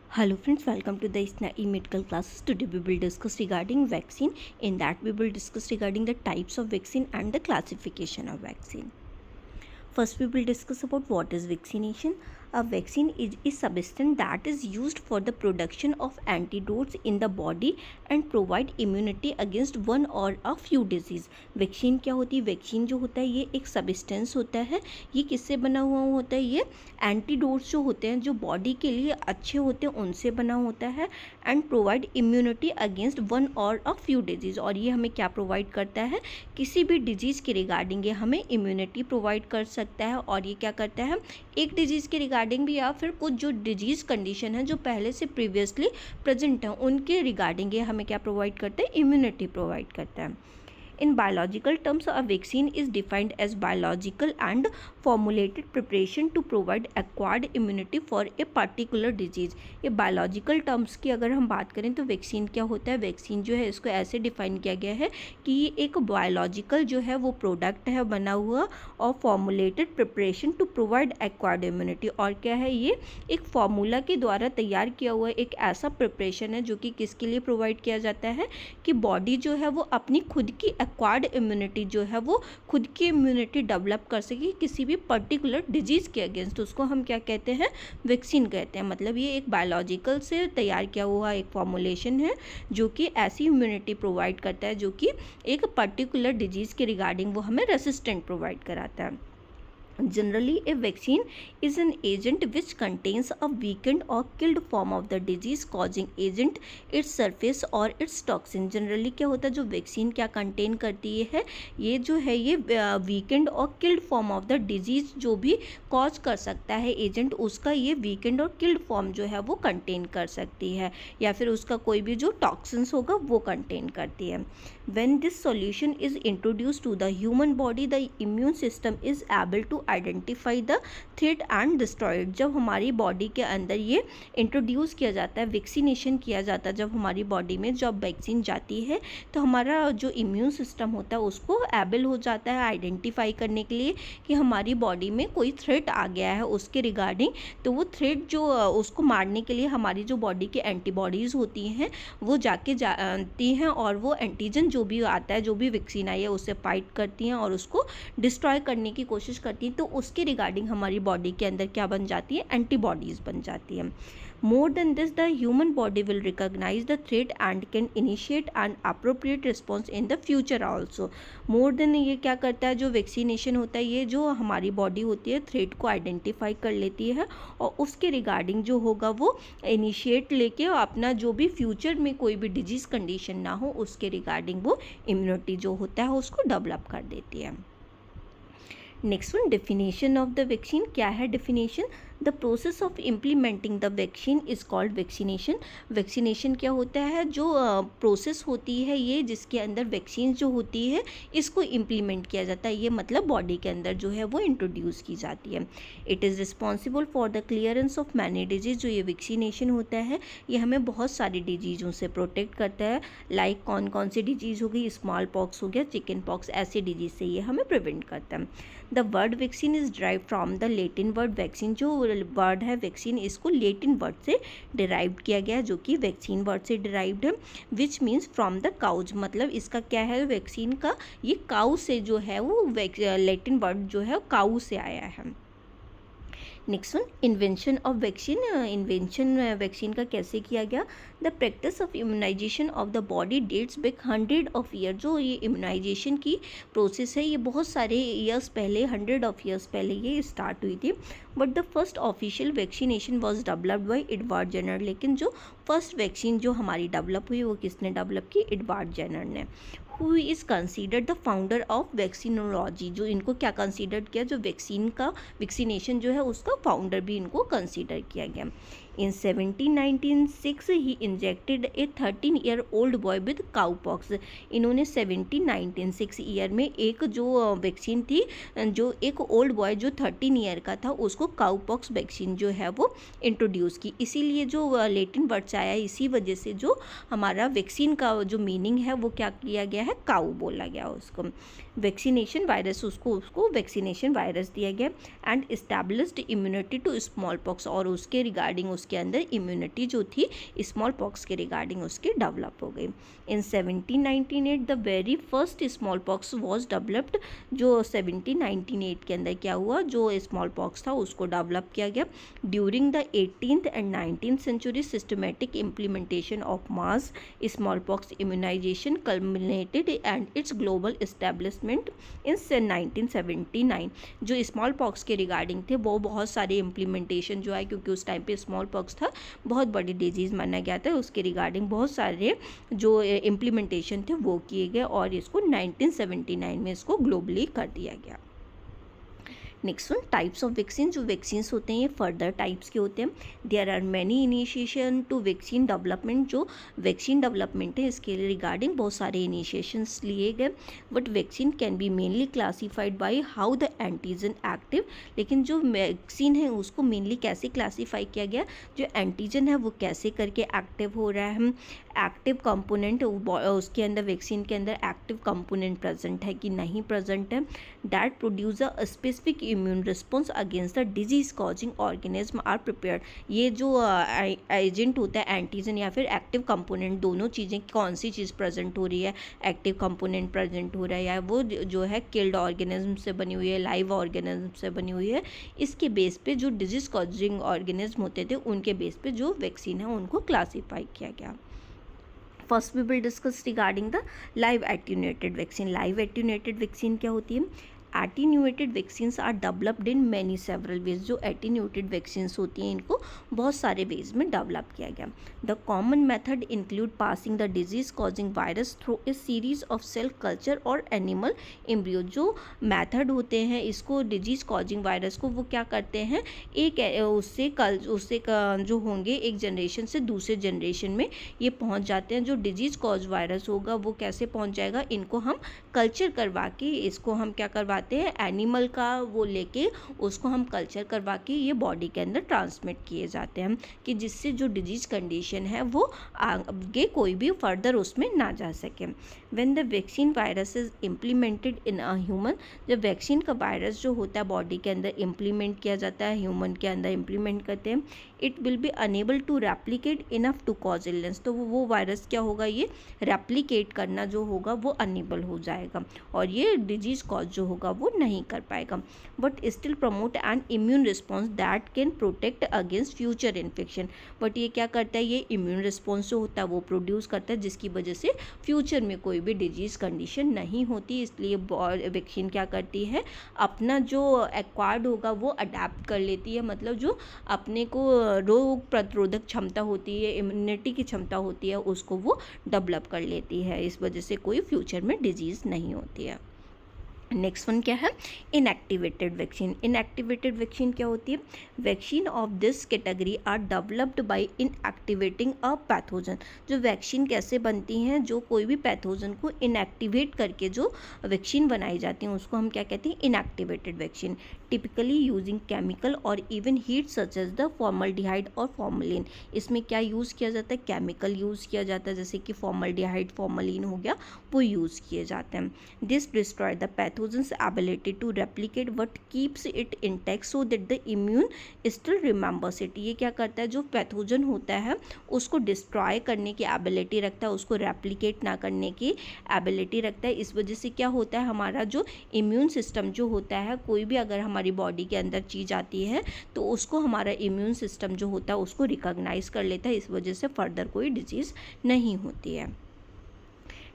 Hello friends, welcome to the ISNA e-medical classes. Today we will discuss regarding vaccine. In that we will discuss regarding the types of vaccine and the classification of vaccine. First, we will discuss about what is vaccination. A vaccine is a substance that is used for the production of antidotes in the body and provide immunity against one or a few disease. Vaccine क्या होती है? Vaccine जो होता है ये एक substance होता है. ये किससे बना हुआ होता है? ये एंटीडोट्स जो होते हैं जो बॉडी के लिए अच्छे होते हैं उनसे बना होता है and provide immunity against one और अ फ्यू डिजीज़. और ये हमें क्या प्रोवाइड करता है? किसी भी डिजीज़ के रिगार्डिंग ये हमें इम्यूनिटी प्रोवाइड कर सकता है. और ये क्या करता है? एक डिजीज़ के रिगार्डिंग भी या फिर कुछ जो डिजीज़ कंडीशन है जो पहले से प्रीवियसली प्रेजेंट है उनके रिगार्डिंग ये हमें क्या प्रोवाइड करता है? इम्यूनिटी प्रोवाइड करता है. In biological terms, a vaccine is defined as biological and formulated preparation to provide acquired immunity for a particular disease. ये biological terms की अगर हम बात करें तो वैक्सीन क्या होता है? वैक्सीन जो है इसको ऐसे डिफाइन किया गया है कि ये एक बायोलॉजिकल जो है वो प्रोडक्ट है बना हुआ और formulated preparation to provide acquired immunity. और क्या है? ये एक फार्मूला के द्वारा तैयार किया हुआ एक ऐसा प्रिपरेशन है जो कि किसके लिए प्रोवाइड किया जाता है कि बॉडी जो है वो अपनी खुद की एक्वायर्ड इम्यूनिटी जो है वो खुद की इम्यूनिटी डेवलप कर सके किसी भी पर्टिकुलर डिजीज़ के अगेंस्ट. उसको हम क्या कहते हैं? वैक्सीन कहते हैं. मतलब ये एक बायोलॉजिकल से तैयार किया हुआ एक फॉर्मुलेशन है जो कि ऐसी इम्यूनिटी प्रोवाइड करता है जो कि एक पर्टिकुलर डिजीज़ के रिगार्डिंग वो हमें रेसिस्टेंट प्रोवाइड कराता है. Generally, a vaccine is an agent which contains a weakened or killed form of the disease causing agent, its surface और its toxin. जनरली क्या होता है? जो वैक्सीन क्या कंटेन करती है? ये जो है ये वीकेंड और killed form of the disease जो भी कॉज कर सकता है एजेंट उसका ये वीकेंड और किल्ड फॉर्म जो है वो कंटेन कर सकती है या फिर उसका कोई भी जो टॉक्सिन्स होगा वो कंटेन करती है. When this solution is introduced to the human body, the immune system is able to identify the threat and destroy it. जब हमारी बॉडी के अंदर ये इंट्रोड्यूस किया जाता है, वैक्सीनेशन किया जाता है, जब हमारी बॉडी में जब वैक्सीन जाती है तो हमारा जो इम्यून सिस्टम होता है उसको एबल हो जाता है आइडेंटिफाई करने के लिए कि हमारी बॉडी में कोई थ्रेट आ गया है उसके रिगार्डिंग. तो वो थ्रेट जो उसको मारने के लिए हमारी जो बॉडी की एंटीबॉडीज़ होती हैं वो जाके जाती हैं और वो एंटीजन जो भी आता है जो भी वैक्सीन आई है उससे फाइट करती हैं और उसको डिस्ट्रॉय करने की कोशिश करती हैं. तो उसके रिगार्डिंग हमारी बॉडी के अंदर क्या बन जाती है? एंटीबॉडीज़ बन जाती हैं. More than this the human body will recognise the threat and can initiate an appropriate response in the future also. More than ये क्या करता है? जो वैक्सीनेशन होता है ये जो हमारी बॉडी होती है थ्रेट को आइडेंटिफाई कर लेती है और उसके रिगार्डिंग जो होगा वो इनिशिएट लेके अपना जो भी फ्यूचर में कोई भी डिजीज़ कंडीशन ना हो उसके रिगार्डिंग वो इम्यूनिटी जो होता है उसको डेवलप कर देती है. Next one, definition of the vaccine. क्या है definition? The process of implementing the vaccine is called vaccination. Vaccination क्या होता है? जो प्रोसेस होती है ये जिसके अंदर वैक्सीन जो होती है इसको इम्प्लीमेंट किया जाता है. ये मतलब बॉडी के अंदर जो है वो इंट्रोड्यूस की जाती है. It is responsible for the clearance of many disease. जो ये वैक्सीनेशन होता है ये हमें बहुत सारी डिजीज़ों से प्रोटेक्ट करता है. लाइक कौन कौन सी डिजीज़ हो गई? स्मॉल पॉक्स हो गया, चिकन पॉक्स, ऐसी डिजीज़ से ये हमें प्रिवेंट करता है. The word vaccine is derive from the Latin word vaccine. जो वर्ड है वैक्सीन इसको लेटिन वर्ड से डिराइव किया गया जो कि वैक्सीन वर्ड से डिराइव्ड है which means from the cows. मतलब इसका क्या है? वैक्सीन का ये काउ से जो है वो लेटिन वर्ड जो है काउ से आया है. Next one, invention of vaccine. Invention vaccine का कैसे किया गया? The practice of immunisation of the body dates back 100 of year. जो ये इम्यूनाइजेशन की प्रोसेस है ये बहुत सारे ईयर्स पहले 100 ऑफ ईयर्स पहले ये स्टार्ट हुई थी. But the first official vaccination was developed by Edward Jenner. लेकिन जो फर्स्ट वैक्सीन जो हमारी डेवलप हुई वो किसने डेवलप की? एडवर्ड जेनर ने. Who is considered the founder of vaccinology. जो इनको क्या कंसिडर किया? जो वैक्सीन का वैक्सीनेशन जो है उसका फाउंडर भी इनको कंसिडर किया गया. In 1796 he injected A 13-year-old boy with cow pox. इन्होंने 1796 ईयर में एक जो वैक्सीन थी जो एक ओल्ड बॉय जो 13 ईयर का था उसको काउ पॉक्स वैक्सीन जो है वो इंट्रोड्यूस की. इसीलिए जो लेटिन वर्ड आया इसी वजह से जो हमारा वैक्सीन का जो मीनिंग है वो क्या किया गया है? काउ बोला गया उसको. वैक्सीनेशन वायरस उसको वैक्सीनेशन वायरस दिया गया and established immunity to smallpox. और उसके रिगार्डिंग उसके अंदर इम्यूनिटी जो थी स्मॉल पॉक्स के रिगार्डिंग उसकी डेवलप हो गई। In 1798 the very first smallpox was developed, जो 1798 के अंदर क्या हुआ, जो स्मॉल पॉक्स था उसको डेवलप किया गया। During the 18th and 19th century systematic implementation of mass smallpox immunisation culminated and its global establishment in 1979। जो स्मॉल पॉक्स के रिगार्डिंग थे वो बहुत सारे इम्प्लीमेंटेशन जो है, क्योंकि उस टाइम पे स्मॉल पॉक्स था बहुत बड़ी डिजीज़ माना गया था, उसके रिगार्डिंग बहुत सारे जो इम्प्लीमेंटेशन थे वो किए गए और इसको 1979 में इसको ग्लोबली कर दिया गया। Next one, types of vaccine. जो वैक्सीन्स होते हैं ये फर्दर टाइप्स के होते हैं। There are many initiation to vaccine development. जो वैक्सीन डेवलपमेंट है इसके रिगार्डिंग बहुत सारे इनिशिएशंस लिए गए, but vaccine can be mainly classified by how the antigen active. लेकिन जो वैक्सीन है उसको मेनली कैसे क्लासीफाई किया गया, जो एंटीजन है वो कैसे करके एक्टिव हो रहा है, एक्टिव कंपोनेंट उसके अंदर वैक्सीन के अंदर एक्टिव कंपोनेंट प्रेजेंट है कि नहीं प्रेजेंट है, that produce a specific immune response against the disease causing organism are prepared. ये जो एजेंट होता है एंटीजन या फिर एक्टिव कंपोनेंट, दोनों चीज़ें कौन सी चीज़ प्रेजेंट हो रही है, एक्टिव कंपोनेंट प्रेजेंट हो रहा है या वो जो है किल्ड ऑर्गेनिज्म से बनी हुई है, लाइव ऑर्गेनिज्म से बनी हुई है, इसके बेस पे जो डिजीज कॉजिंग ऑर्गेनिज्म होते थे उनके बेस पे जो वैक्सीन है उनको क्लासीफाई किया गया। First we will discuss regarding the live attenuated vaccine. Live attenuated vaccine क्या होती है? Attenuated vaccines are developed in many several ways. जो एटीन्यूएटेड वैक्सीन्स होती हैं इनको बहुत सारे वेज में डेवलप किया गया। The common method include passing the disease causing virus through a series of cell culture और एनिमल एम्ब्रियो। जो मेथड होते हैं इसको डिजीज कॉजिंग वायरस को वो क्या करते हैं, एक उससे जो होंगे एक जनरेशन से दूसरे जनरेशन में ये पहुंच जाते हैं। जो डिजीज कॉज वायरस होगा वो कैसे पहुंच जाएगा, इनको हम कल्चर करवा के, इसको हम क्या करवाते हैं, एनिमल का वो लेके उसको हम कल्चर करवा के ये बॉडी के अंदर ट्रांसमिट किए जाते हैं कि जिससे जो डिजीज कंडीशन है वो आगे कोई भी फर्दर उसमें ना जा सके। When the vaccine virus is implemented in a human, जब वैक्सीन का वायरस जो होता है बॉडी के अंदर इम्प्लीमेंट किया जाता है, ह्यूमन के अंदर इम्प्लीमेंट करते हैं, it will be unable to replicate enough to cause illness. तो वो वायरस क्या होगा, ये रेप्लिकेट करना जो होगा वो अनेबल हो जाएगा और ये डिजीज कॉज जो होगा वो नहीं कर पाएगा, but still promote N immune response that can protect against future infection. But ये क्या करता है, ये इम्यून रिस्पॉन्स जो होता है वो प्रोड्यूस करता है जिसकी वजह से फ्यूचर में कोई भी डिजीज कंडीशन नहीं होती। इसलिए वैक्सीन क्या करती है, अपना जो एक्वायर्ड होगा वो अडेप्ट कर लेती है, मतलब जो अपने को रोग प्रतिरोधक क्षमता होती है, इम्यूनिटी की क्षमता होती है, उसको वो डेवलप कर लेती है। इस वजह से कोई फ्यूचर में डिजीज नहीं होती है। नेक्स्ट वन क्या है, इनएक्टिवेटेड वैक्सीन। इनएक्टिवेटेड वैक्सीन क्या होती है, vaccine of this category are developed by inactivating a pathogen. जो वैक्सीन कैसे बनती हैं, जो कोई भी पैथोजन को इनएक्टिवेट करके जो वैक्सीन बनाई जाती हैं उसको हम क्या कहते हैं, inactivated vaccine. Typically using chemical और even heat such as the formaldehyde और फॉर्मलिन। इसमें क्या यूज़ किया जाता है, केमिकल यूज़ किया जाता है, जैसे कि फॉर्मल्डिहाइड फॉर्मलिन हो गया, वो यूज़ किए जाते हैं। This destroy the pathogen's ability to replicate but keeps it intact so that the immune still remembers it। ये क्या करता है, जो पैथोजन होता है उसको डिस्ट्रॉय करने की एबिलिटी रखता है, उसको रेप्लिकेट ना करने की एबिलिटी रखता है। इस वजह से क्या होता है, हमारा जो इम्यून सिस्टम जो होता है, कोई भी अगर हमारी बॉडी के अंदर चीज़ आती है तो उसको हमारा इम्यून सिस्टम जो होता है उसको रिकॉग्नाइज कर लेता है, इस वजह से फर्दर कोई डिजीज़ नहीं होती है।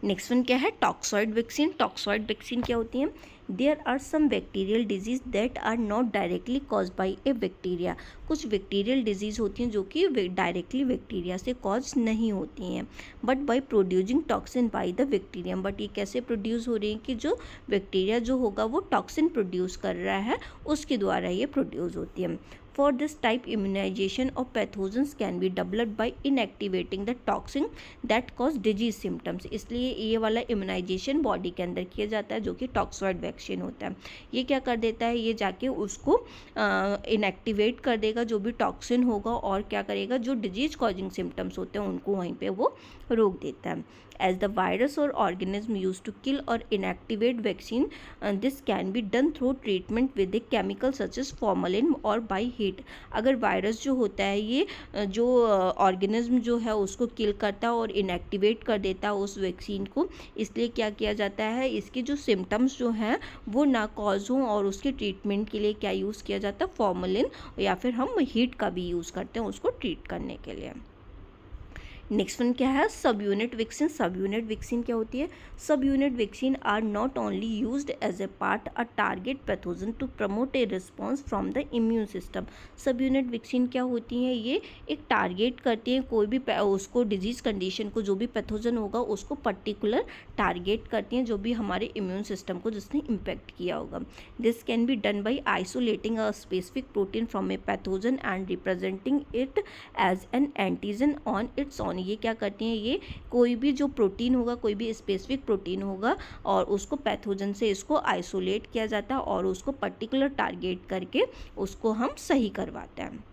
नेक्स्ट वन क्या है, टॉक्सॉइड वैक्सीन। टॉक्सॉइड वैक्सीन क्या होती है, there are some bacterial disease that are not directly cause by a bacteria. कुछ बैक्टीरियल डिजीज़ होती हैं जो कि डायरेक्टली बैक्टीरिया से कॉज नहीं होती हैं, but by producing toxin by the bacterium. But ये कैसे प्रोड्यूस हो रही है कि जो बैक्टीरिया जो होगा वो टॉक्सिन प्रोड्यूस कर रहा है, उसके द्वारा ये प्रोड्यूस होती है। For this type, immunization of pathogens can be developed by inactivating the toxin that cause disease symptoms। इसलिए ये वाला इम्यूनाइजेशन बॉडी के अंदर किया जाता है जो कि टॉक्सॉइड वैक्सीन होता है। ये क्या कर देता है, ये जाके उसको इनएक्टिवेट कर देगा जो भी टॉक्सिन होगा, और क्या करेगा, जो डिजीज कॉजिंग सिम्टम्स होते हैं उनको वहीं पे वो रोक देता है। As the virus or organism used to kill or inactivate vaccine, this can be done through treatment with a chemical such as formalin or by heat heat. अगर वायरस जो होता है ये जो ऑर्गेनिज्म जो है उसको किल करता है और इनएक्टिवेट कर देता है उस वैक्सीन को, इसलिए क्या किया जाता है, इसके जो सिम्टम्स जो हैं वो ना कॉज हों, और उसके ट्रीटमेंट के लिए क्या यूज़ किया जाता है, फॉर्मलिन, या फिर हम हीट का भी यूज़ करते हैं उसको ट्रीट करने के लिए। नेक्स्ट वन क्या है, subunit vaccine. Subunit vaccine क्या होती है, subunit vaccine are not only used as a part a target pathogen to promote a response from the immune system. Subunit vaccine क्या होती हैं, ये एक टारगेट करती हैं कोई भी उसको डिजीज़ कंडीशन को, जो भी पैथोजन होगा उसको पर्टिकुलर टारगेट करती हैं, जो भी हमारे इम्यून सिस्टम को जिसने इम्पैक्ट किया होगा। This can be done by isolating a specific protein from a pathogen and representing it as an antigen on its own. ये क्या करती हैं, ये कोई भी जो प्रोटीन होगा, कोई भी स्पेसिफिक प्रोटीन होगा, और उसको पैथोजन से इसको आइसोलेट किया जाता है और उसको पर्टिकुलर टारगेट करके उसको हम सही करवाते हैं।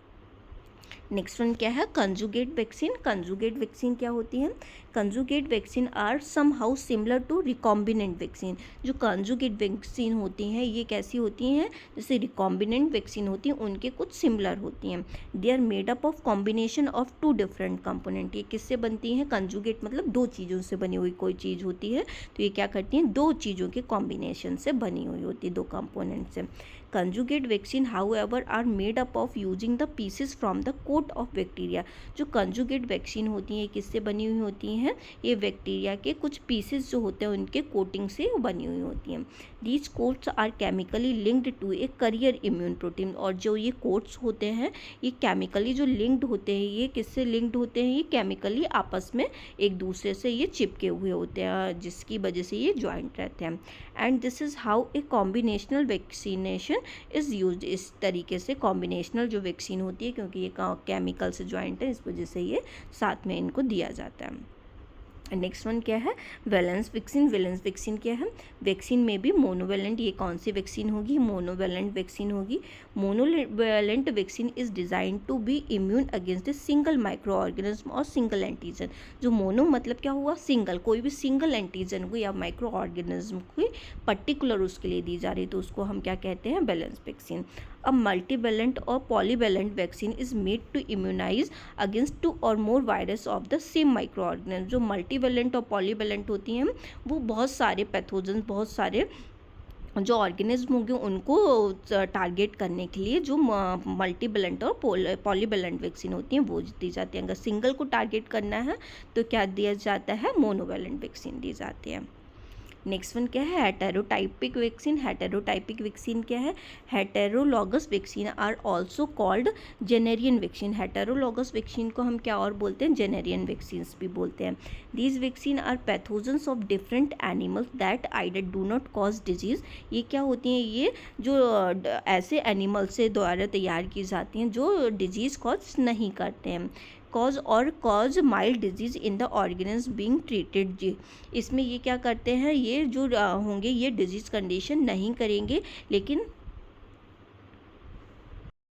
नेक्स्ट वन क्या है, कंजुगेट वैक्सीन। कंजुगेट वैक्सीन क्या होती है, conjugate vaccine are some how similar to recombinant vaccine. जो कंजुगेट वैक्सीन होती हैं ये कैसी होती हैं, जैसे रिकॉम्बिनेंट वैक्सीन होती हैं उनके कुछ सिमिलर होती हैं। They are made up of combination of two different component. ये किससे बनती हैं, कंजुगेट मतलब दो चीज़ों से बनी हुई कोई चीज़ होती है, तो ये क्या करती हैं, दो चीज़ों के कॉम्बिनेशन से बनी हुई होती है, दो कंपोनेंट से। Conjugate vaccine however are made up of using the pieces from the coat of bacteria. जो कंजुगेट वैक्सीन होती हैं किससे बनी हुई होती हैं, ये बैक्टीरिया के कुछ पीसेस जो होते हैं उनके कोटिंग से बनी हुई होती हैं। These coats are chemically linked to a carrier immune protein. और जो ये कोट्स होते हैं ये केमिकली जो लिंक्ड होते हैं, ये किससे लिंक्ड होते हैं, ये केमिकली आपस में एक दूसरे से ये चिपके हुए होते हैं, जिसकी वजह से ये ज्वाइंट रहते हैं। And this is how a combinational vaccination is used. इस तरीके से कॉम्बिनेशनल जो वैक्सीन होती है, क्योंकि ये केमिकल से ज्वाइंट है, इस वजह से ये साथ में इनको दिया जाता है। नेक्स्ट वन क्या है, वैलेंस वैक्सीन। वैलेंस वैक्सीन क्या है, वैक्सीन में भी मोनोवैलेंट। ये कौन सी वैक्सीन होगी, मोनोवैलेंट वैक्सीन होगी। Monovalent vaccine is design to be immune against a single microorganism और सिंगल एंटीजन। जो मोनो मतलब क्या हुआ, सिंगल, कोई भी सिंगल एंटीजन को या माइक्रो ऑर्गेनिज्म को पर्टिकुलर उसके लिए दी जा रही है, तो उसको हम क्या कहते हैं, balance vaccine. A multivalent or polyvalent vaccine is made to immunize against two or more virus of the same microorganism। जो मल्टीवेलेंट और पॉलीवेलेंट होती हैं वो बहुत सारे पैथोजन, बहुत सारे जो ऑर्गेनिज्म होंगे उनको टारगेट करने के लिए जो मल्टीवेलेंट और पॉलीवेलेंट वैक्सीन होती हैं वो दी जाती हैं। अगर सिंगल को टारगेट करना है तो क्या दिया जाता है, मोनोवेलेंट वैक्सीन दी जाती है। नेक्स्ट वन क्या है, हेटेरोटाइपिक वैक्सीन। हेटेरोटाइपिक वैक्सीन क्या है, heterologous vaccine are also called Jennerian vaccine. Heterologous vaccine को हम क्या और बोलते हैं, जेनेरियन वैक्सीन भी बोलते हैं। These vaccine are pathogens of different animals that either do not cause disease. ये क्या होती हैं, ये जो ऐसे एनिमल से द्वारा तैयार की जाती हैं जो डिजीज़ कॉज नहीं करते हैं। Cause mild disease in the organism being treated. जी, इसमें ये क्या करते हैं, ये जो होंगे ये डिजीज़ कंडीशन नहीं करेंगे, लेकिन